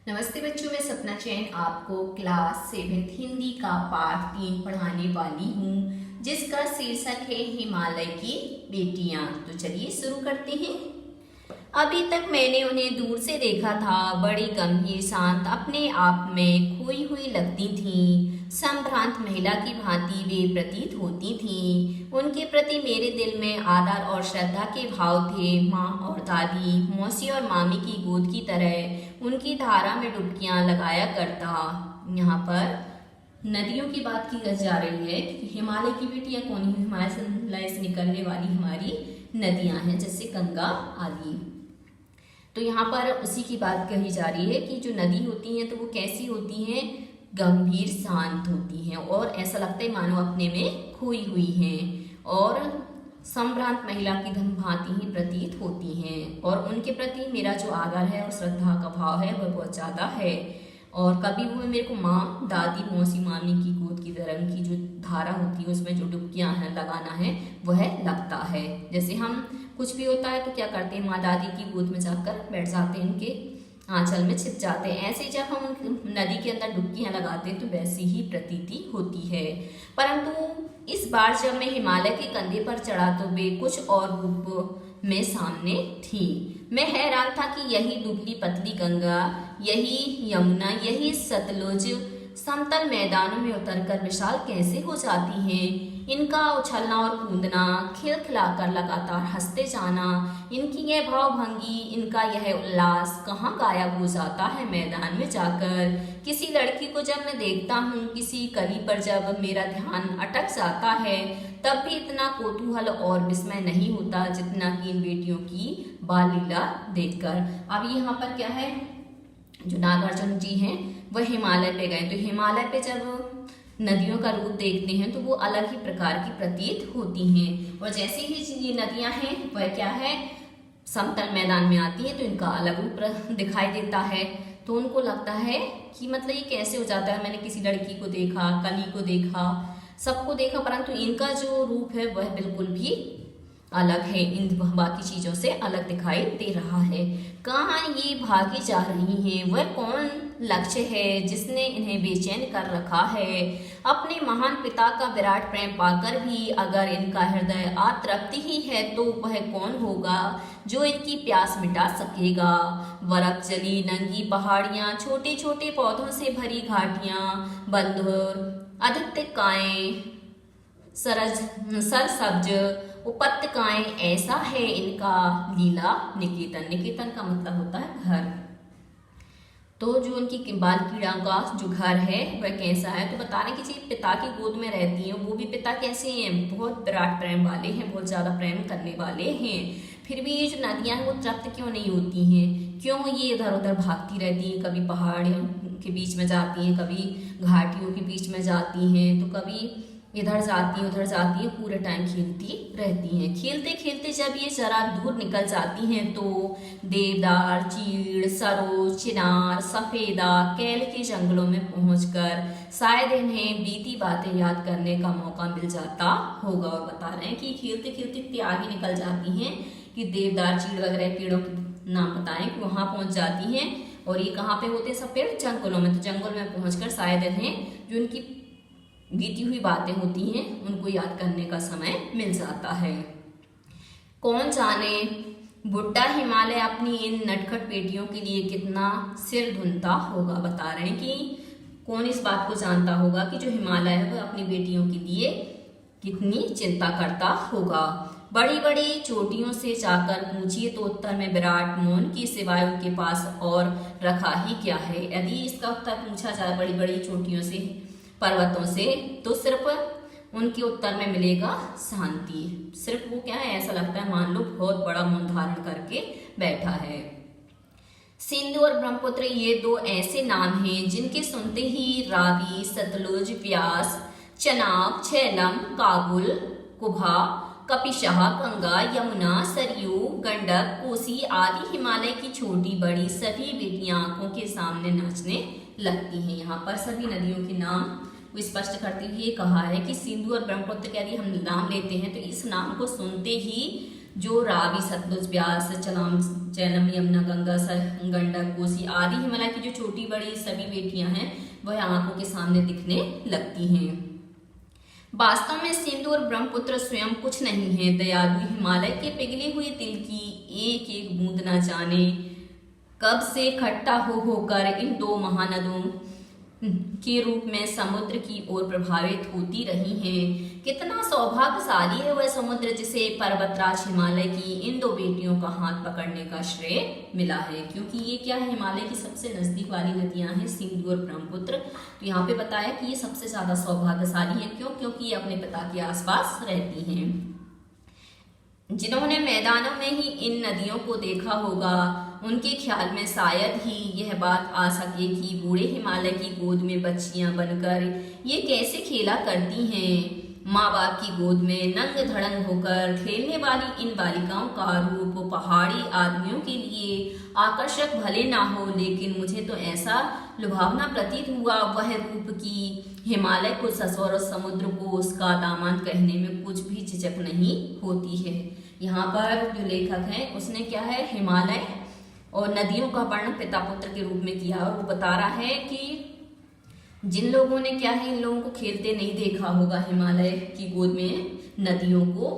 नमस्ते बच्चों, मैं सपना चैन आपको क्लास 7 हिंदी का पाठ 3 पढ़ाने वाली हूँ, जिसका शीर्षक है हिमालय की बेटियां। तो चलिए शुरू करते हैं। अभी तक मैंने उन्हें दूर से देखा था। बड़ी गंभीर, शांत, अपने आप में खोई हुई लगती थीं। संभ्रांत महिला की भांति वे प्रतीत होती थीं। उनके प्रति मेरे दिल में आदर और श्रद्धा के भाव थे। माँ और दादी, मौसी और मामी की गोद की तरह उनकी धारा में डुबकियां लगाया करता। यहाँ पर नदियों की बात की जा रही है कि हिमालय की बेटियां कौन है। हिमालय से निकलने वाली हमारी नदियां हैं, जैसे गंगा आदि। तो यहाँ पर उसी की बात कही जा रही है कि जो नदी होती हैं तो वो कैसी होती हैं, गंभीर, शांत होती हैं और ऐसा लगता है मानो अपने में खोई हुई हैं और संभ्रांत महिला की धन भांति ही प्रतीत होती हैं। और उनके प्रति मेरा जो आदर है और श्रद्धा का भाव है वह बहुत ज़्यादा है। और कभी वो मेरे को माँ, दादी, मौसी, मामी की गोद की तरह की जो धारा होती है उसमें जो डुबकियां हैं लगाना है वह लगता है। जैसे हम कुछ भी होता है तो क्या करते हैं, माँ दादी की गोद में जाकर बैठ जाते हैं, उनके आंचल में छिप जाते हैं। ऐसे जब हम नदी के अंदर डुबकियां लगाते हैं तो वैसी ही प्रतीति होती है। परंतु इस बार जब मैं हिमालय के कंधे पर चढ़ा तो वे कुछ और रूप में सामने थी। मैं हैरान था कि यही दुबली पतली गंगा, यही यमुना, यही सतलुज समतल मैदानों में उतरकर विशाल कैसे हो जाती हैं। इनका उछलना और कूदना, खिलखिलाकर लगातार हंसते जाना, इनकी यह भावभंगी, इनका यह उल्लास कहाँ गायब हो जाता है मैदान में जाकर। किसी लड़की को जब मैं देखता हूँ, किसी कली पर जब मेरा ध्यान अटक जाता है, तब भी इतना कौतूहल और विस्मय नहीं होता जितना कि इन बेटियों की बाल लीला देखकर। अब यहाँ पर क्या है, जो नागार्जुन जी हैं वह हिमालय पे गए। तो हिमालय पे जब नदियों का रूप देखते हैं तो वो अलग ही प्रकार की प्रतीत होती हैं। और जैसे ही ये नदियां हैं वह क्या है, समतल मैदान में आती है तो इनका अलग रूप दिखाई देता है। तो उनको लगता है कि मतलब ये कैसे हो जाता है, मैंने किसी लड़की को देखा, कली को देखा, सबको देखा, परंतु इनका जो रूप है वह बिल्कुल भी अलग है, इन बाकी चीजों से अलग दिखाई दे रहा है। कहाँ ये भागी जा रही हैं, वह कौन लक्ष्य है जिसने इन्हें बेचैन कर रखा है। अपने महान पिता का विराट प्रेम पाकर भी अगर इनका हृदय अतृप्ति ही है तो वह कौन होगा जो इनकी प्यास मिटा सकेगा। बर्फ जली नंगी पहाड़ियां, छोटे छोटे पौधों से भरी घाटियां, बंधुर अधिकताएं, सरसब्ज उपत्यकाएं, ऐसा है इनका लीला निकेतन। निकेतन का मतलब होता है घर। तो जो उनकी बाल कीड़ा का जो घर है वह कैसा है, तो बता रहे कि पिता की गोद में रहती हैं। वो भी पिता कैसे हैं, बहुत विराट प्रेम वाले हैं, बहुत ज्यादा प्रेम करने वाले हैं। फिर भी ये जो नदियां हैं वो तृप्त क्यों नहीं होती हैं, क्यों ये इधर उधर भागती रहती हैं। कभी पहाड़ियों के बीच में जाती हैं, कभी घाटियों के बीच में जाती हैं, तो कभी इधर जाती है उधर जाती है, पूरे टाइम खेलती रहती हैं। खेलते खेलते जब ये जरा दूर निकल जाती हैं तो देवदार, चीड़, सरोज, चिनार, सफेदा, कैल के जंगलों में पहुंचकर शायद इन्हें बीती बातें याद करने का मौका मिल जाता होगा। और बता रहे हैं कि खेलते खेलते इतनी आगे निकल जाती हैं कि देवदार, चीड़ वगैरह पेड़ों के नाम बताएं कि वहां पहुंच जाती हैं। और ये कहाँ पे होते हैं सब पेड़, जंगलों में। तो जंगल में पहुंचकर शायद इन्हें जो उनकी बीती हुई बातें होती हैं उनको याद करने का समय मिल जाता है। कौन जाने बुड्ढा हिमालय अपनी इन नटखट बेटियों के लिए कितना सिर धुनता होगा। बता रहे हैं कि कौन इस बात को जानता होगा कि जो हिमालय है वह अपनी बेटियों के लिए कितनी चिंता करता होगा। बड़ी बड़ी चोटियों से जाकर पूछिए तो उत्तर में विराट मौन की सिवाय उनके पास और रखा ही क्या है। यदि इसका उत्तर पूछा जाए बड़ी बड़ी चोटियों से, पर्वतों से, तो सिर्फ उनके उत्तर में मिलेगा शांति। सिर्फ वो क्या है, ऐसा लगता है मान लो बहुत बड़ा मौन धारण करके बैठा है। सिंधु और ब्रह्मपुत्र ये दो ऐसे नाम हैं जिनके सुनते ही रावी, सतलुज, व्यास, चनाब, झेलम, काबुल, कुभा, कपिशह, गंगा, यमुना, सरयू, गंडक, कोसी आदि हिमालय की छोटी बड़ी सभी बेटियां आंखों के सामने नाचने लगती हैं। यहाँ पर सभी नदियों के नाम को स्पष्ट करते हुए कहा है कि सिंधु और ब्रह्मपुत्र के यदि हम नाम लेते हैं तो इस नाम को सुनते ही जो रावी, सतलुज, ब्यास, झेलम, यमुना, गंगा, गंडक, कोसी आदि हिमालय की जो छोटी बड़ी सभी बेटियां हैं वह आंखों के सामने दिखने लगती हैं। वास्तव में सिंधु और ब्रह्मपुत्र स्वयं कुछ नहीं है। दयालु हिमालय के पिघले हुए तिल की एक एक बूंद न जाने कब से इकट्ठा होकर इन दो महानदों के रूप में समुद्र की ओर प्रभावित होती रही हैं। कितना सौभाग्यशाली है वह समुद्र जिसे पर्वतराज हिमालय की इन दो बेटियों का हाथ पकड़ने का श्रेय मिला है, क्योंकि ये क्या है, हिमालय की सबसे नजदीक वाली नदियां हैं सिंधु और ब्रह्मपुत्र। तो यहाँ पे बताया कि ये सबसे ज्यादा सौभाग्यशाली है। क्यों? क्योंकि ये अपने पिता के आसपास रहती हैं। जिन्होंने मैदानों में ही इन नदियों को देखा होगा उनके ख्याल में शायद ही यह बात आ सके कि बूढ़े हिमालय की गोद में बच्चियां बनकर ये कैसे खेला करती हैं। माँ बाप की गोद में नंग धड़ंग होकर खेलने वाली इन बालिकाओं का रूप पहाड़ी आदमियों के लिए आकर्षक भले ना हो, लेकिन मुझे तो ऐसा लुभावना प्रतीत हुआ वह रूप की हिमालय को ससुर और समुद्र को उसका दामाद कहने में कुछ भी झिझक नहीं होती है। यहाँ पर जो लेखक है उसने क्या है, हिमालय और नदियों का वर्णन पिता पुत्र के रूप में किया और वो बता रहा है कि जिन लोगों ने क्या है, इन लोगों को खेलते नहीं देखा होगा हिमालय की गोद में नदियों को,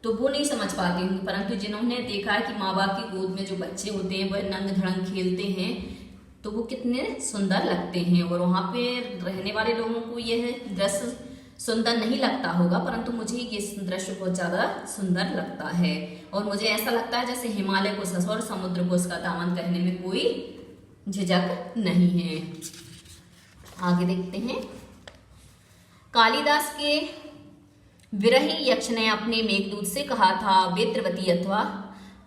तो वो नहीं समझ पाते होंगे, परंतु जिन्होंने देखा है कि माँ बाप की गोद में जो बच्चे होते हैं वह नंग धड़ंग खेलते हैं तो वो कितने सुंदर लगते हैं। और वहाँ पे रहने वाले लोगों को यह दृश्य सुंदर नहीं लगता होगा, परंतु मुझे ये दृश्य बहुत ज्यादा सुंदर लगता है। और मुझे ऐसा लगता है जैसे हिमालय को ससुर, समुद्र को उसका दामन कहने में कोई झिझक नहीं है। आगे देखते हैं। कालिदास के विरही यक्ष ने अपने मेघदूत से कहा था, वेत्रवती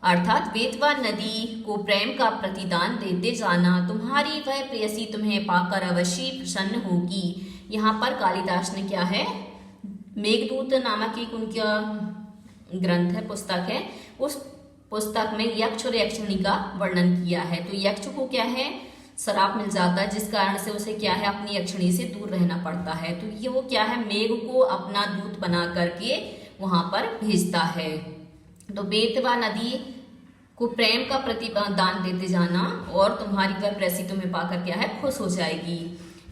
अर्थात वेतवा नदी को प्रेम का प्रतिदान देते जाना, तुम्हारी वह प्रेयसी तुम्हें पाकर अवश्य प्रसन्न होगी। यहाँ पर कालिदास ने क्या है, मेघदूत नामक एक उनका ग्रंथ है, पुस्तक है, उस पुस्तक में यक्ष और यक्षिणी का वर्णन किया है। तो यक्ष को क्या है, श्राप मिल जाता है, जिस कारण से उसे क्या है, अपनी यक्षिणी से दूर रहना पड़ता है। तो ये वो क्या है, मेघ को अपना दूत बना करके वहां पर भेजता है। तो बेतवा नदी को प्रेम का प्रतिदान देते जाना और तुम्हारी वह प्रेयसी तुम्हें पाकर क्या है, खुश हो जाएगी।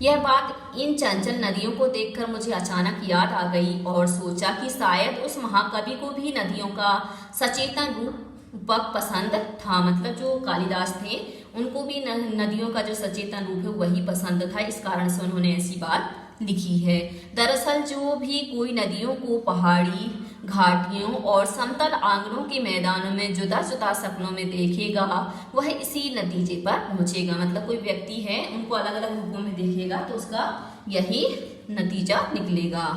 यह बात इन चंचल नदियों को देखकर मुझे अचानक याद आ गई और सोचा कि शायद उस महाकवि को भी नदियों का सचेतन रूपक पसंद था। मतलब जो कालिदास थे उनको भी नदियों का जो सचेतन रूप है वही पसंद था, इस कारण से उन्होंने ऐसी बात लिखी है। दरअसल जो भी कोई नदियों को पहाड़ी घाटियों और समतल आंगनों के मैदानों में जुदा जुदा शक्लों में देखेगा वह इसी नतीजे पर पहुंचेगा। मतलब कोई व्यक्ति है उनको अलग अलग रूपों में देखेगा तो उसका यही नतीजा निकलेगा।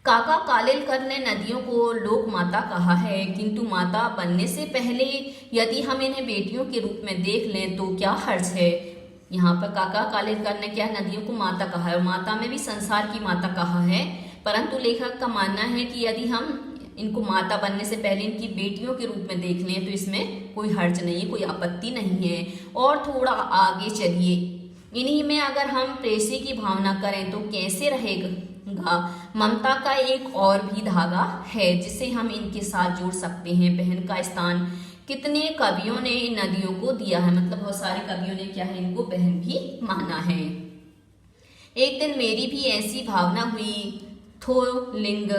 काका कालेलकर ने नदियों को लोक माता कहा है, किंतु माता बनने से पहले यदि हम इन्हें बेटियों के रूप में देख लें तो क्या हर्ज है। यहाँ पर काका कालेलकर ने क्या नदियों को माता कहा है और माता में भी संसार की माता कहा है, परंतु लेखक का मानना है कि यदि हम इनको माता बनने से पहले इनकी बेटियों के रूप में देख लें तो इसमें कोई हर्ज नहीं है, कोई आपत्ति नहीं है। और थोड़ा आगे चलिए, इन्हीं में अगर हम प्रेयसी की भावना करें तो कैसे रहेगा। ममता का एक और भी धागा है जिसे हम इनके साथ जोड़ सकते हैं। बहन का स्थान कितने कवियों ने इन नदियों को दिया है, मतलब बहुत सारे कवियों ने क्या है, इनको बहन भी माना है। एक दिन मेरी भी ऐसी भावना हुई। थोलिंग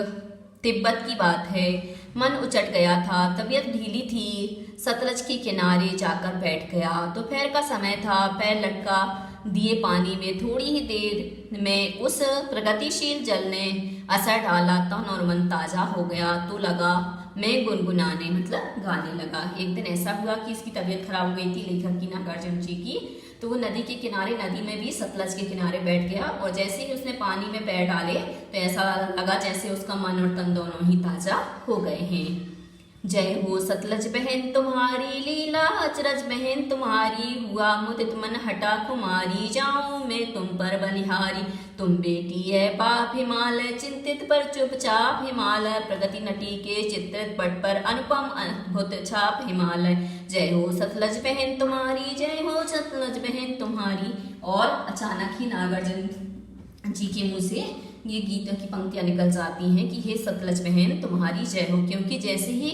तिब्बत की बात है। मन उचट गया था, तबीयत ढीली थी। सतलज के किनारे जाकर बैठ गया। दोपहर का समय था। पैर लटका दिए पानी में। थोड़ी ही देर में उस प्रगतिशील जल ने असर डाला। तन और मन ताजा हो गया तो लगा मैं गुनगुनाने, मतलब गाने लगा। एक दिन ऐसा हुआ कि इसकी तबीयत खराब हो गई थी, लेखक की, नागार्जुन जी की। तो वो नदी के किनारे, नदी में भी सतलज के किनारे बैठ गया और जैसे ही उसने पानी में पैर डाले तो ऐसा लगा जैसे उसका मन और तन दोनों ही ताजा हो गए हैं। जय हो सतलज बहन तुम्हारी, लीला अचरज बहन तुम्हारी। हुआ मुदित मन हटा कुमारी, जाऊं मैं तुम पर बलिहारी। तुम बेटी है बाप हिमालय, चिंतित पर चुपचाप हिमालय। प्रगति नटी के चित्रित पट पर अनुपम अद्भुत छाप हिमालय। जय हो सतलज बहन तुम्हारी, जय हो सतलज बहन तुम्हारी। और अचानक ही नागार्जुन जी के मुंह से ये गीत की पंक्तियां निकल जाती हैं कि हे सतलज बहन तुम्हारी जय हो, क्योंकि जैसे ही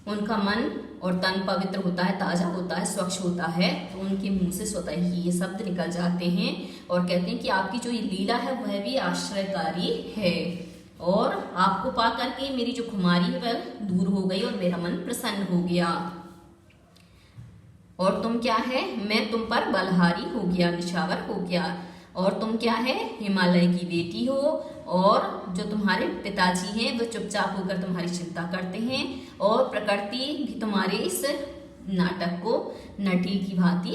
उनका मन और तन पवित्र होता है, ताजा होता है, स्वच्छ होता है, तो उनके मुंह से स्वतः ही ये शब्द निकल जाते हैं और कहते हैं कि आपकी जो ये लीला है वह भी आश्चर्यकारी है और आपको पा करके मेरी जो खुमारी है वह दूर हो गई और मेरा मन प्रसन्न हो गया। और तुम क्या है, मैं तुम पर बलहारी हो गया, निछावर हो गया। और तुम क्या है, हिमालय की बेटी हो और जो तुम्हारे पिताजी हैं वो चुपचाप होकर तुम्हारी चिंता करते हैं और प्रकृति भी तुम्हारे इस नाटक को नटी की भांति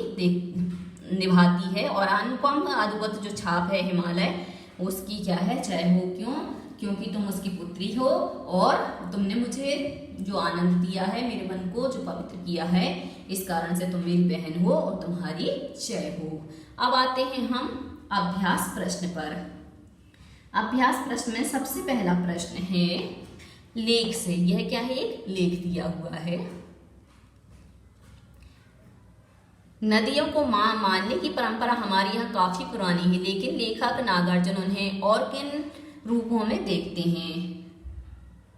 निभाती है और अनुपम अद्भुत जो छाप है हिमालय उसकी क्या है, जय हो। क्यों? क्योंकि तुम उसकी पुत्री हो और तुमने मुझे जो आनंद दिया है, मेरे मन को जो पवित्र किया है, इस कारण से तुम मेरी बहन हो और तुम्हारी जय हो। अब आते हैं हम अभ्यास प्रश्न पर। अभ्यास प्रश्न में सबसे पहला प्रश्न है लेख से। यह क्या है, एक लेख दिया हुआ है। नदियों को मां मानने की परंपरा हमारे यहाँ काफी पुरानी है, लेकिन लेखक नागार्जुन उन्हें और किन रूपों में देखते हैं।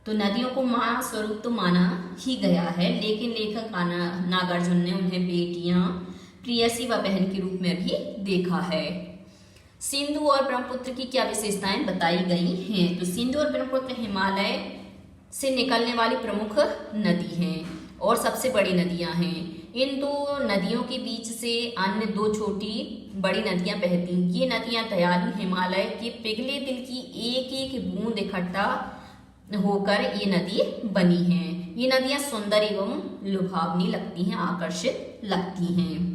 तो नदियों को मां स्वरूप तो माना ही गया है, लेकिन लेखक नागार्जुन ने उन्हें बेटियां, प्रियसी व बहन के रूप में भी देखा है। सिंधु और ब्रह्मपुत्र की क्या विशेषताएं बताई गई हैं? तो सिंधु और ब्रह्मपुत्र हिमालय से निकलने वाली प्रमुख नदी हैं और सबसे बड़ी नदियां हैं। इन दो नदियों के बीच से अन्य दो छोटी बड़ी नदियां बहती हैं। ये नदियां दयालु हिमालय के पिघले दिल की एक एक बूंद इकट्ठा होकर ये नदी बनी हैं। ये नदियां सुंदर एवं लुभावनी लगती हैं, आकर्षित लगती हैं।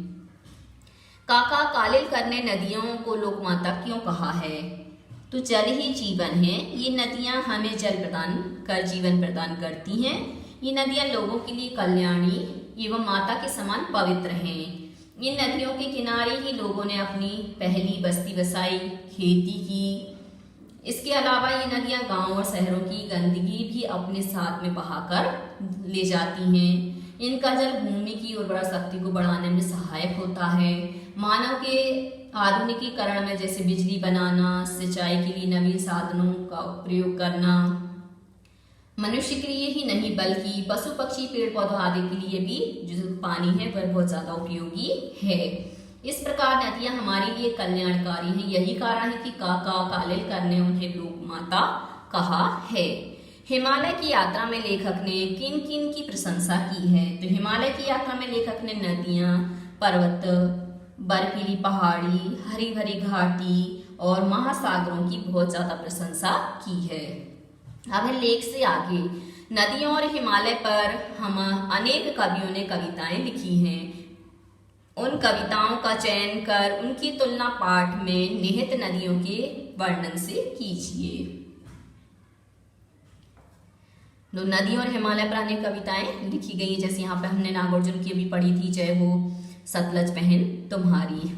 काका कालिल करने नदियों को लोकमाता क्यों कहा है? तो जल ही जीवन है। ये नदियां हमें जल प्रदान कर जीवन प्रदान करती हैं। ये नदियां लोगों के लिए कल्याणी एवं माता के समान पवित्र हैं। इन नदियों के किनारे ही लोगों ने अपनी पहली बस्ती बसाई, खेती की। इसके अलावा ये नदियां गांव और शहरों की गंदगी भी अपने साथ में बहाकर ले जाती हैं। इनका जल भूमि की उर्वरा शक्ति को बढ़ाने में सहायक होता है। मानव के आधुनिकीकरण में जैसे बिजली बनाना, सिंचाई के लिए नवीन साधनों का प्रयोग करना, मनुष्य के लिए ही नहीं बल्कि पशु पक्षी पेड़ पौधों आदि के लिए भी जो पानी है वह बहुत ज्यादा उपयोगी है। इस प्रकार नदियां हमारे लिए कल्याणकारी हैं। यही कारण है कि काका कालिल करने उन्हें लोक माता कहा है। हिमालय की यात्रा में लेखक ने किन किन की प्रशंसा की है? तो हिमालय की यात्रा में लेखक ने नदियां, पर्वत, बर्फीली पहाड़ी, हरी भरी घाटी और महासागरों की बहुत ज्यादा प्रशंसा की है। अब है लेख से आगे। नदियों और हिमालय पर हम अनेक कवियों ने कविताएं लिखी हैं। उन कविताओं का चयन कर उनकी तुलना पाठ में निहित नदियों के वर्णन से कीजिए। तो नदियों और हिमालय पर अनेक कविताएं लिखी गई, जैसे यहाँ पे हमने नागार्जुन की भी पढ़ी थी, जय हो सतलज बहन तुम्हारी।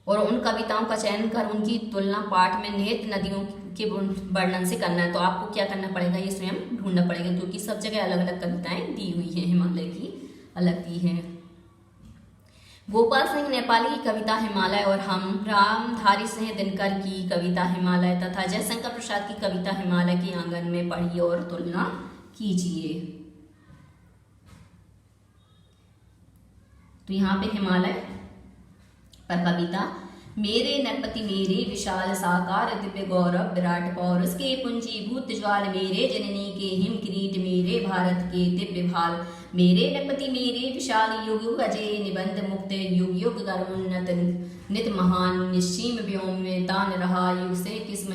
और उन कविताओं का चयन कर उनकी तुलना पाठ में निहित नदियों के वर्णन से करना है। तो आपको क्या करना पड़ेगा, ये स्वयं ढूंढना पड़ेगा, क्योंकि सब जगह अलग अलग कविताएं दी हुई हैं। हिमालय की अलग दी है। गोपाल सिंह नेपाली की कविता हिमालय और हम, रामधारी सिंह दिनकर की कविता हिमालय तथा जयशंकर प्रसाद की कविता हिमालय के आंगन में पढ़िए और तुलना कीजिए। तो यहाँ पे हिमालय पर कविता, मेरे नरपति मेरे विशाल साकार दिव्य गौरव विराट पौरुष के पुंजीभूत ज्वाल, मेरे जननी के हिम किरीट मेरे भारत के दिव्य भाल, मेरे नरपति मेरे विशाल युग युग अजय निबंध मुक्त युग युग गर्मोन्नत नित महान निश्चिम व्योम में तान रहा युग से किस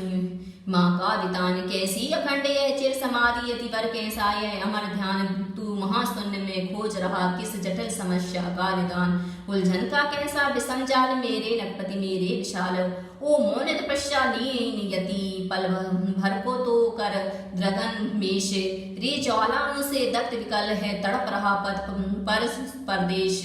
माँ का वितान, कैसी अखंड ये चिर समाधि यति वर कैसा ये अमर ध्यान, तू महाशून्य में खोज रहा किस जटिल समस्या का निदान, उलझन का कैसा विषम जाल, मेरे नरपति मेरे विशाल, ओ मौन तपस्या लीन यति पल भर को तो कर द्रगन मेष, रे ज्वालाओं से दग्ध विकल है तड़प रहा पद पर परदेश,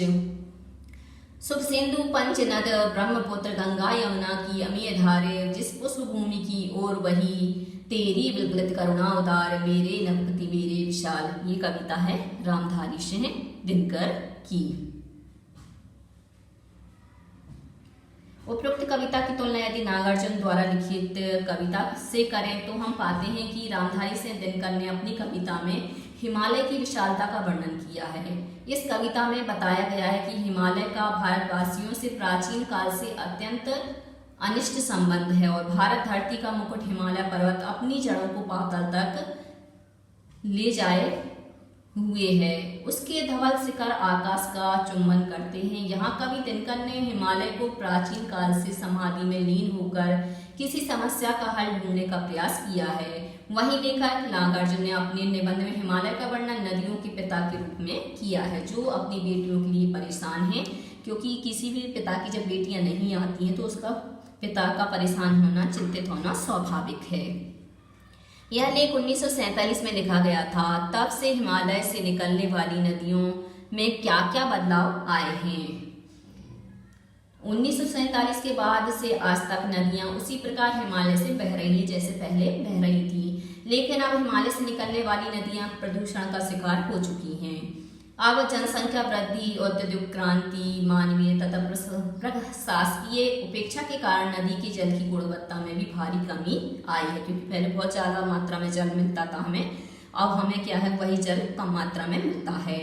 शुभ सिंधु पंच नद ब्रह्मपुत्र गंगा यमुना की अमीय धारे, जिस पुष्प भूमि की ओर वही तेरी विललित करुणा उदार, मेरे नरपति मेरे विशाल। ये कविता है रामधारी सिंह दिनकर की। उपरोक्त कविता की तुलना यदि नागार्जुन द्वारा लिखित कविता से करें तो हम पाते हैं कि रामधारी सिंह दिनकर ने अपनी कविता में हिमालय की विशालता का वर्णन किया है। इस कविता में बताया गया है कि हिमालय का भारतवासियों से प्राचीन काल से अत्यंत अनिष्ट संबंध है और भारत धरती का मुकुट हिमालय पर्वत अपनी जड़ों को पाताल तक ले जाए हुए है। उसके धवल शिखर आकाश का चुंबन करते हैं। यहाँ कवि दिनकर ने हिमालय को प्राचीन काल से समाधि में लीन होकर किसी समस्या का हल ढूंढने का प्रयास किया है। वहीं लेखक नागार्जुन ने अपने निबंध में हिमालय का वर्णन नदियों के पिता के रूप में किया है, जो अपनी बेटियों के लिए परेशान है, क्योंकि किसी भी पिता की जब बेटियां नहीं आती हैं तो उसका पिता का परेशान होना, चिंतित होना स्वाभाविक है। यह लेख 1947 में लिखा गया था। तब से हिमालय से निकलने वाली नदियों में क्या क्या बदलाव आए हैं। 1947 के बाद से आज तक नदियां उसी प्रकार हिमालय से बह रही है जैसे पहले बह रही थी, लेकिन अब हिमालय से निकलने वाली नदियां प्रदूषण का शिकार हो चुकी हैं। अब जनसंख्या वृद्धि, औद्योगिक क्रांति, मानवीय तथा प्रशासकीय उपेक्षा के कारण नदी के जल की गुणवत्ता में भी भारी कमी आई है, क्योंकि पहले बहुत ज़्यादा मात्रा में जल मिलता था हमें, अब हमें क्या है वही जल कम मात्रा में मिलता है।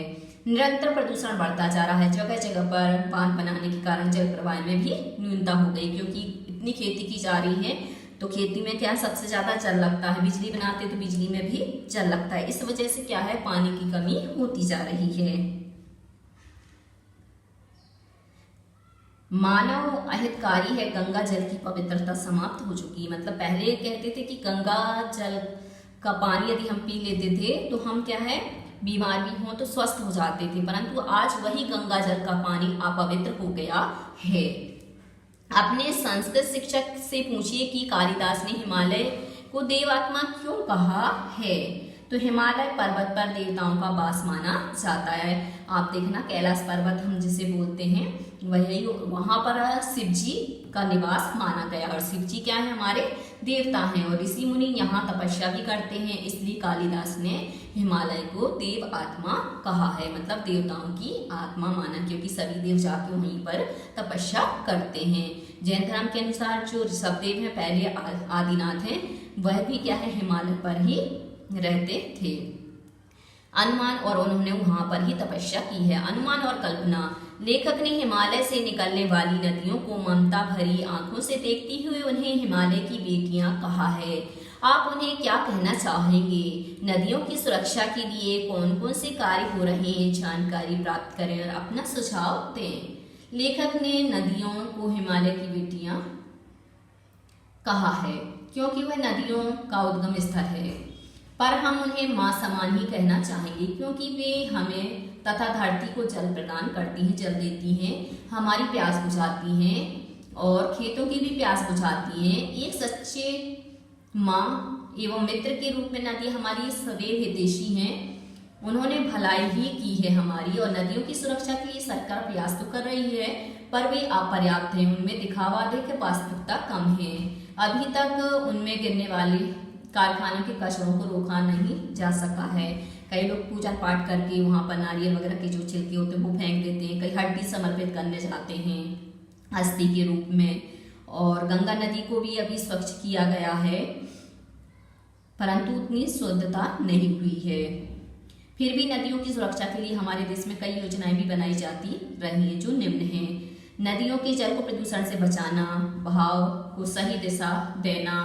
निरंतर प्रदूषण बढ़ता जा रहा है। जगह जगह पर बांध बनाने के कारण जल प्रवाह में भी न्यूनता हो गई, क्योंकि इतनी खेती की जा रही है तो खेती में क्या सबसे ज्यादा जल लगता है। बिजली बनाते तो बिजली में भी जल लगता है। इस वजह से क्या है पानी की कमी होती जा रही है। मानव अहितकारी है, गंगा जल की पवित्रता समाप्त हो चुकी है। मतलब पहले कहते थे कि गंगा जल का पानी यदि हम पी लेते थे तो हम क्या है बीमार भी हों तो स्वस्थ हो जाते थे, परंतु आज वही गंगा जल का पानी अपवित्र हो गया है। अपने संस्कृत शिक्षक से पूछिए कि कालिदास ने हिमालय को देवात्मा क्यों कहा है, तो हिमालय पर्वत पर देवताओं का वास माना जाता है। आप देखना कैलाश पर्वत हम जिसे बोलते हैं वही, वहां पर शिव जी का निवास माना गया और शिव जी क्या है हमारे देवता हैं और ऋषि मुनि यहाँ तपस्या भी करते हैं, इसलिए कालिदास ने हिमालय को देव आत्मा कहा है, मतलब देवताओं की आत्मा माना, क्योंकि सभी देव जाके वहीं पर तपस्या करते हैं। जैन धर्म के अनुसार जो ऋषभदेव हैं पहले आदिनाथ हैं, वह भी क्या है हिमालय पर ही रहते थे। अनुमान, और उन्होंने वहां पर ही तपस्या की है। अनुमान और कल्पना, लेखक ने हिमालय से निकलने वाली नदियों को ममता भरी आंखों से देखती हुए उन्हें हिमालय की बेटियां कहा है। आप उन्हें क्या कहना चाहेंगे? नदियों की सुरक्षा के लिए कौन कौन से कार्य हो रहे हैं, जानकारी प्राप्त करें और अपना सुझाव दें। लेखक ने नदियों को हिमालय की बेटियां कहा है क्योंकि वह नदियों का उद्गम स्थल है, पर हम उन्हें माँ समान ही कहना चाहेंगे, क्योंकि वे हमें तथा धरती को जल प्रदान करती हैं, जल देती हैं, हमारी प्यास बुझाती हैं और खेतों की भी प्यास बुझाती हैं। एक सच्चे माँ एवं मित्र के रूप में नदी हमारी सदैव हितैषी हैं। उन्होंने भलाई ही की है हमारी, और नदियों की सुरक्षा के लिए सरकार प्रयास तो कर रही है, पर वे अपर्याप्त हैं। उनमें दिखावा देकर वास्तविकता कम है। अभी तक उनमें गिरने वाले कारखानों के कचरों को रोका नहीं जा सका है। कई लोग पूजा पाठ करके वहाँ पर नारियल वगैरह के जो छिलके होते हैं वो फेंक देते हैं, कई हड्डी समर्पित करने जाते हैं अस्थि के रूप में। और गंगा नदी को भी अभी स्वच्छ किया गया है, परंतु उतनी शुद्धता नहीं हुई है। फिर भी नदियों की सुरक्षा के लिए हमारे देश में कई योजनाएं भी बनाई जाती रही हैं, जो निम्न हैं। नदियों के जल को प्रदूषण से बचाना, बहाव को सही दिशा देना,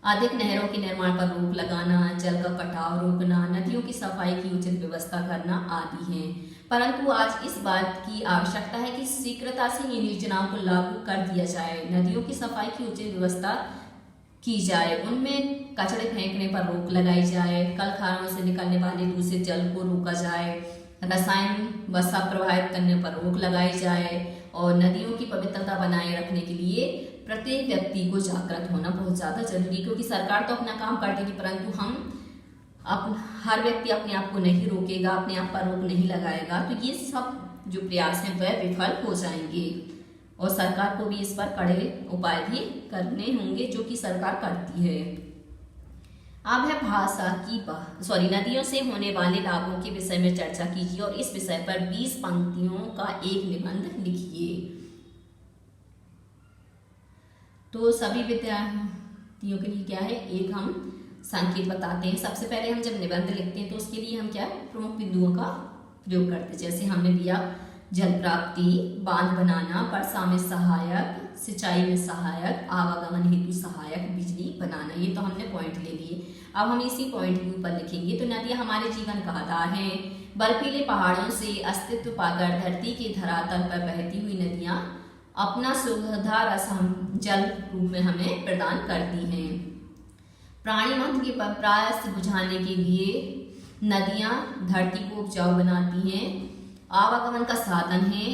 अधिक नहरों के निर्माण पर रोक लगाना, जल का कटाव रोकना, नदियों की सफाई की उचित व्यवस्था करना आदि हैं। परंतु आज इस बात की आवश्यकता है कि शीघ्रता से इन योजनाओं को लागू कर दिया जाए। नदियों की सफाई की उचित व्यवस्था की जाए, उनमें कचरे फेंकने पर रोक लगाई जाए, कल कारखानों से निकलने वाले दूषित जल को रोका जाए, रसायन वसा प्रवाहित करने पर रोक लगाई जाए और नदियों की पवित्रता बनाए रखने के लिए प्रत्येक व्यक्ति को जागृत होना बहुत ज़्यादा जरूरी, क्योंकि सरकार तो अपना काम करती थी, परंतु हर व्यक्ति अपने आप को नहीं रोकेगा, अपने आप पर रोक नहीं लगाएगा, तो ये सब जो प्रयास हैं वह विफल हो जाएंगे और सरकार को भी इस पर कड़े उपाय भी करने होंगे, जो कि सरकार करती है। अब है नदियों से होने वाले लाभों के विषय में चर्चा कीजिए और इस विषय पर 20 पंक्तियों का एक निबंध लिखिए। तो सभी विद्यार्थियों के लिए क्या है, एक हम संकेत बताते हैं। सबसे पहले हम जब निबंध लिखते हैं तो उसके लिए हम क्या है, प्रमुख बिंदुओं का प्रयोग करते हैं। जैसे हमने दिया जल प्राप्ति, बांध बनाना, वर्षा में सहायक, सिंचाई में सहायक, आवागमन हेतु सहायक, बिजली बनाना। ये तो हमने पॉइंट ले लिए। अब हम इसी पॉइंट के ऊपर लिखेंगे। तो नदियां हमारे जीवन का आधार हैं। बर्फीले पहाड़ों से अस्तित्व पाकर धरती के धरातल पर बहती हुई नदियां अपना सुधा रस हम जल रूप में हमें प्रदान करती हैं। प्राणी मंत्र के प्रयास बुझाने के लिए नदियां धरती को उपजाऊ बनाती हैं, आवागमन का साधन है।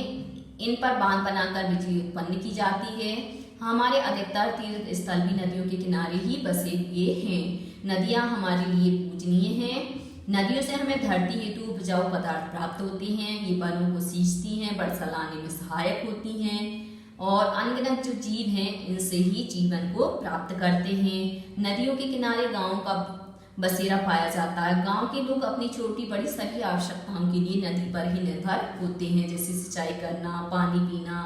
इन पर बांध बनाकर बिजली उत्पन्न की जाती है। हमारे अधिकतर तीर्थ स्थल भी नदियों के किनारे ही बसे हुए हैं। नदियां हमारे लिए पूजनीय हैं। नदियों से हमें धरती हेतु उपजाऊ पदार्थ प्राप्त होते हैं। ये वनों को सींचती हैं, वर्षा लाने में सहायक होती हैं और अनगिनत जो जीव हैं इनसे ही जीवन को प्राप्त करते हैं। नदियों के किनारे गांवों का बसेरा पाया जाता है। गांव के लोग अपनी छोटी बड़ी सभी आवश्यकताओं के लिए नदी पर ही निर्भर होते हैं, जैसे सिंचाई करना, पानी पीना,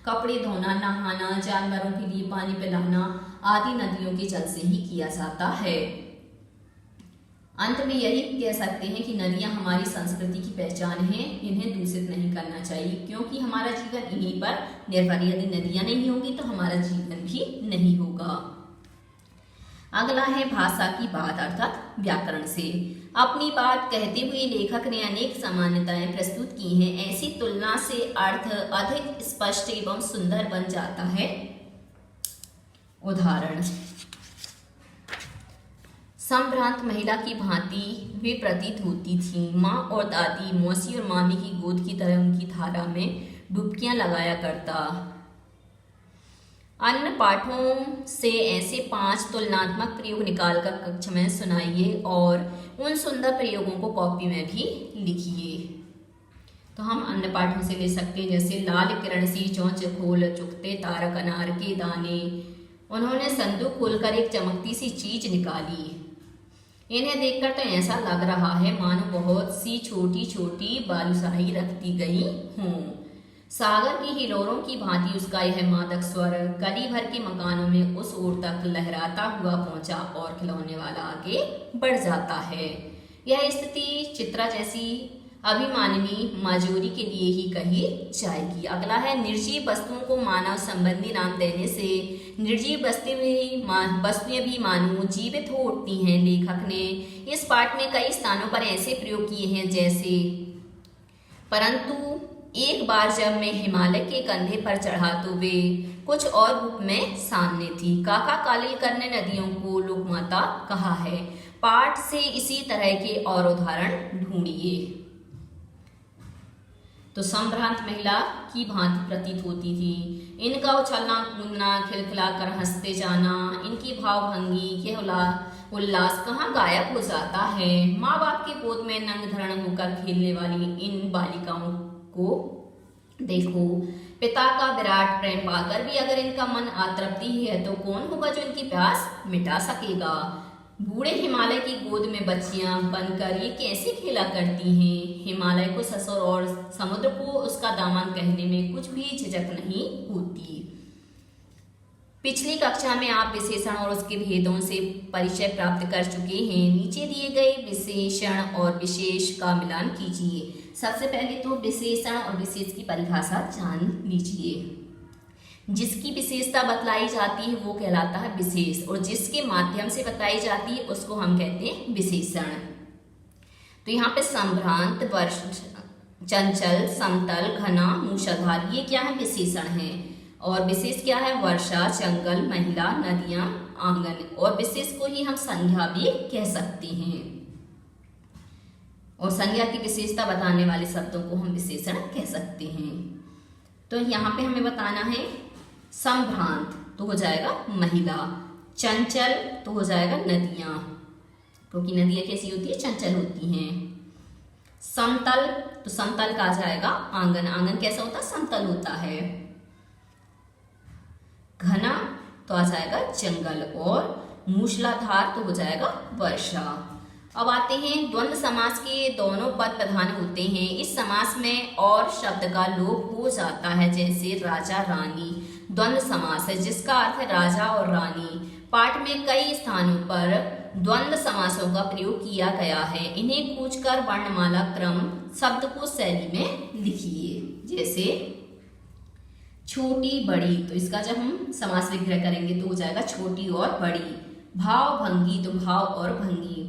कपड़े धोना, नहाना, जानवरों के लिए पानी पिलाना आदि नदियों के जल से ही किया जाता है। अंत में यही कह सकते हैं कि नदियां हमारी संस्कृति की पहचान है। इन्हें दूषित नहीं करना चाहिए, क्योंकि हमारा जीवन इन्हीं पर निर्भर है। यदि नदियां नहीं होंगी तो हमारा जीवन भी नहीं होगा। अगला है भाषा की बात अर्थात व्याकरण से। अपनी बात कहते हुए लेखक ने अनेक समानताएं प्रस्तुत की हैं। ऐसी तुलना से अर्थ अधिक स्पष्ट एवं सुंदर बन जाता है। उदाहरण, संभ्रांत महिला की भांति वे प्रतीत होती थीं। माँ और दादी, मौसी और मामी की गोद की तरह उनकी धारा में डुबकियां लगाया करता। अन्य पाठों से ऐसे 5 तुलनात्मक प्रयोग निकालकर कक्षा में सुनाइए और उन सुंदर प्रयोगों को कॉपी में भी लिखिए। तो हम अन्य पाठों से ले सकते हैं, जैसे लाल किरण सी चोंच खोल चुकते तारक अनार के दाने। उन्होंने संदूक खोलकर एक चमकती सी चीज निकाली। इन्हें देखकर तो ऐसा लग रहा है मानो बहुत सी छोटी छोटी बालूशाही रखती गई हों। सागर की हिलोरों की भांति उसका यह मादक स्वर गली भर के मकानों में उस ओर तक लहराता हुआ पहुंचा और खिलौने वाला आगे बढ़ जाता है। यह स्थिति चित्रा जैसी अभिमानिनी माजोरी के लिए ही कही जाएगी। अगला है निर्जीव वस्तुओं को मानव संबंधी नाम देने से निर्जीव वस्तुएं भी मानो जीवित हो उठती हैं। लेखक ने इस पाठ में कई स्थानों पर ऐसे प्रयोग किए हैं, जैसे परंतु एक बार जब मैं हिमालय के कंधे पर चढ़ा तो वे कुछ और रूप में सामने थी। काका कालिल करने नदियों को लोकमाता कहा है। पाठ से इसी तरह के और उदाहरण ढूंढिए। तो संभ्रांत महिला की भांति प्रतीत होती थी। इनका उछलना कूदना, खिलखिलाकर हंसते जाना, इनकी भावभंगी यह उल्लास कहाँ गायब हो जाता है। माँ बाप के गोद में नंग धरण होकर खेलने वाली इन बालिकाओं को देखो। पिता का विराट प्रेम पाकर भी अगर इनका मन अतृप्ति है तो कौन होगा जो इनकी प्यास मिटा सकेगा। बूढ़े हिमालय की गोद में बच्चियां बनकर ये कैसे खेला करती हैं। हिमालय को ससुर और समुद्र को उसका दामन कहने में कुछ भी झिझक नहीं होती। पिछली कक्षा में आप विशेषण और उसके भेदों से परिचय प्राप्त कर चुके हैं। नीचे दिए गए विशेषण और विशेष का मिलान कीजिए। सबसे पहले तो विशेषण और विशेष की परिभाषा जान लीजिए। जिसकी विशेषता बतलाई जाती है वो कहलाता है विशेष, और जिसके माध्यम से बताई जाती है उसको हम कहते हैं विशेषण। तो यहाँ पे संभ्रांत, वर्ष, चंचल, समतल, घना, मूषाधार, ये क्या है विशेषण है। और विशेष क्या है वर्षा, जंगल, महिला, नदियां, आंगन। और विशेष को ही हम संज्ञा भी कह सकते हैं, और संज्ञा की विशेषता बताने वाले शब्दों को हम विशेषण कह सकते हैं। तो यहाँ पे हमें बताना है संभ्रांत तो हो जाएगा महिला, चंचल तो हो जाएगा नदियां, क्योंकि नदियां कैसी होती है चंचल होती हैं। समतल तो समतल का आ जाएगा आंगन, आंगन कैसा होता है समतल होता है। घना तो आ जाएगा जंगल, और मूसलाधार तो हो जाएगा वर्षा। अब आते हैं द्वंद्व समास के दोनों पद प्रधान होते हैं। इस समास में और शब्द का लोप हो जाता है, जैसे राजा रानी। द्वंद्व समास है जिसका अर्थ है राजा और रानी। पाठ में कई स्थानों पर द्वंद्व समासों का प्रयोग किया गया है। इन्हें खोजकर वर्णमाला क्रम शब्दकोश शैली में लिखिए। जैसे छोटी बड़ी, तो इसका जब हम समास विग्रह करेंगे तो हो जाएगा छोटी और बड़ी। भाव भंगी, तो भाव और भंगी।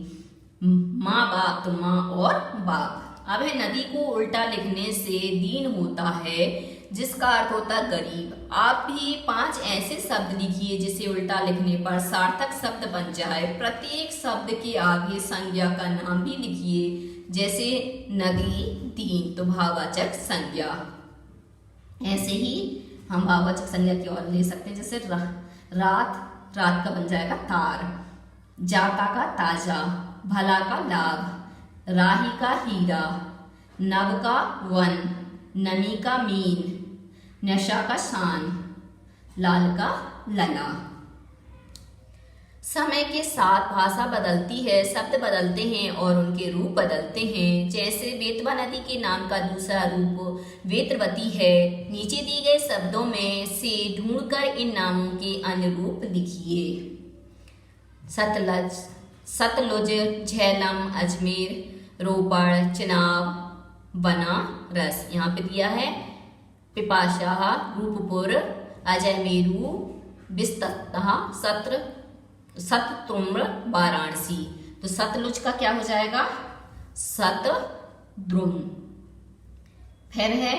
माँ बाप, तो माँ और बाप। अब है नदी को उल्टा लिखने से दीन होता है जिसका अर्थ होता है गरीब। आप भी 5 ऐसे शब्द लिखिए जिसे उल्टा लिखने पर सार्थक शब्द बन जाए। प्रत्येक शब्द के आगे संज्ञा का नाम भी लिखिए। जैसे नदी, दीन, तो भाववाचक संज्ञा। ऐसे ही हम भाववाचक संज्ञा की ओर ले सकते हैं। जैसे रात, रात का बन जाएगा तार। जाता का ताजा, भला का लाभ, राही का हीरा, नव का वन, नमी का मीन, नशा का शान, लाल का लला। समय के साथ भाषा बदलती है, शब्द बदलते हैं और उनके रूप बदलते हैं। जैसे बेतवा नदी के नाम का दूसरा रूप वेत्रवती है। नीचे दिए गए शब्दों में से ढूंढकर इन नामों के अन्य रूप लिखिए। सतलज, सतलुज, झेलम, अजमेर, रोपड़, चिनाब, बनारस। यहाँ पे दिया है पिपाशा, रूपपुर, अजयमेरू, बिस्तहा, शतद्रुम्न, वाराणसी। तो सतलुज का क्या हो जाएगा? शतद्रुम्न। फिर है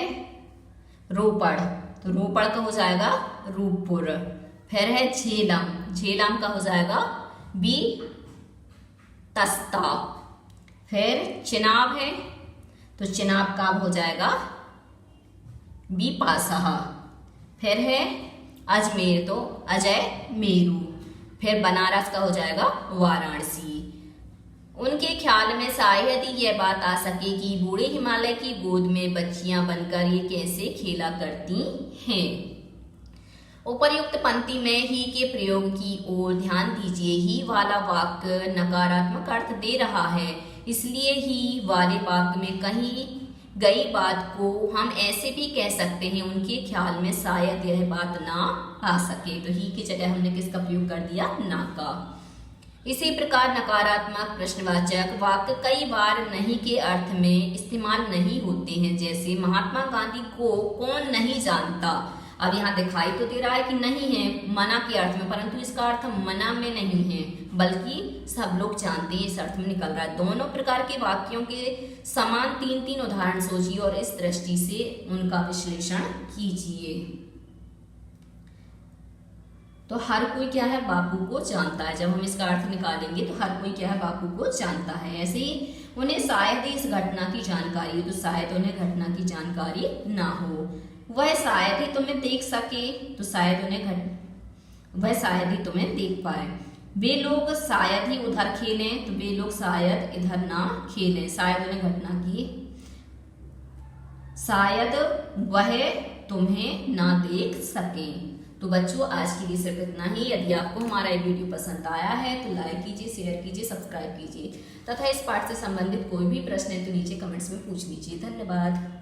रोपड़, तो रोपड़ का हो जाएगा रूपपुर। फिर है झेलम, झेलम का हो जाएगा तस्ता। फिर चिनाब है, तो चिनाब का हो जाएगा पासहा। फिर है अजमेर, तो अजय मेरू। फिर बनारस का हो जाएगा वाराणसी। उनके ख्याल में शायद ही यह बात आ सके कि बूढ़े हिमालय की गोद में बच्चियां बनकर ये कैसे खेला करती हैं। उपर्युक्त पंक्ति में ही के प्रयोग की ओर ध्यान दीजिए। ही वाला वाक्य नकारात्मक अर्थ दे रहा है, इसलिए ही वाले वाक्य में कही गई बात को हम ऐसे भी कह सकते हैं उनके ख्याल में शायद यह बात ना आ सके। तो ही की जगह हमने किसका प्रयोग कर दिया? ना का। इसी प्रकार नकारात्मक प्रश्नवाचक वाक्य कई बार नहीं के अर्थ में इस्तेमाल नहीं होते हैं। जैसे महात्मा गांधी को कौन नहीं जानता। अब यहाँ दिखाई तो दे रहा है कि नहीं है मना के अर्थ में, परंतु इसका अर्थ मना में नहीं है बल्कि सब लोग जानते हैं इस अर्थ में निकल रहा है। दोनों प्रकार के वाक्यों के समान 3-3 उदाहरण सोचिए और इस दृष्टि से उनका विश्लेषण कीजिए। तो हर कोई क्या है? बापू को जानता है। जब हम इसका अर्थ निकालेंगे तो हर कोई क्या है? बापू को जानता है। ऐसे ही उन्हें शायद ही इस घटना की जानकारी हो, तो शायद उन्हें घटना की जानकारी ना हो। वह शायद ही तुम्हें देख सके, तो शायद वह शायद ही तुम्हें देख पाए। वे लोग शायद ही उधर खेलें, तो वे लोग शायद इधर ना खेलें। शायद उन्हें घटना की, शायद वह तुम्हें ना देख सके। तो बच्चों आज के लिए सिर्फ इतना ही। यदि आपको हमारा ये वीडियो पसंद आया है तो लाइक कीजिए, शेयर कीजिए, सब्सक्राइब कीजिए तथा इस पाठ से संबंधित कोई भी प्रश्न है तो नीचे कमेंट्स में पूछ लीजिए। धन्यवाद।